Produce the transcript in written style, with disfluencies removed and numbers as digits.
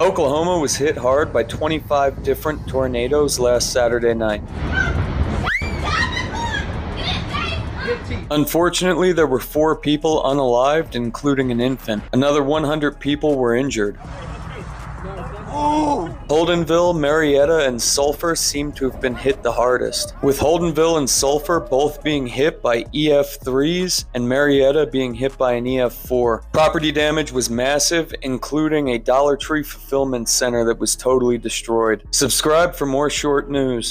Oklahoma was hit hard by 25 different tornadoes last Saturday night. Unfortunately, there were 4 people unalived, including an infant. Another 100 people were injured. Holdenville, Marietta, and Sulphur seem to have been hit the hardest, with Holdenville and Sulphur both being hit by EF3s and Marietta being hit by an EF4. Property damage was massive, including a Dollar Tree fulfillment center that was totally destroyed. Subscribe for more short news.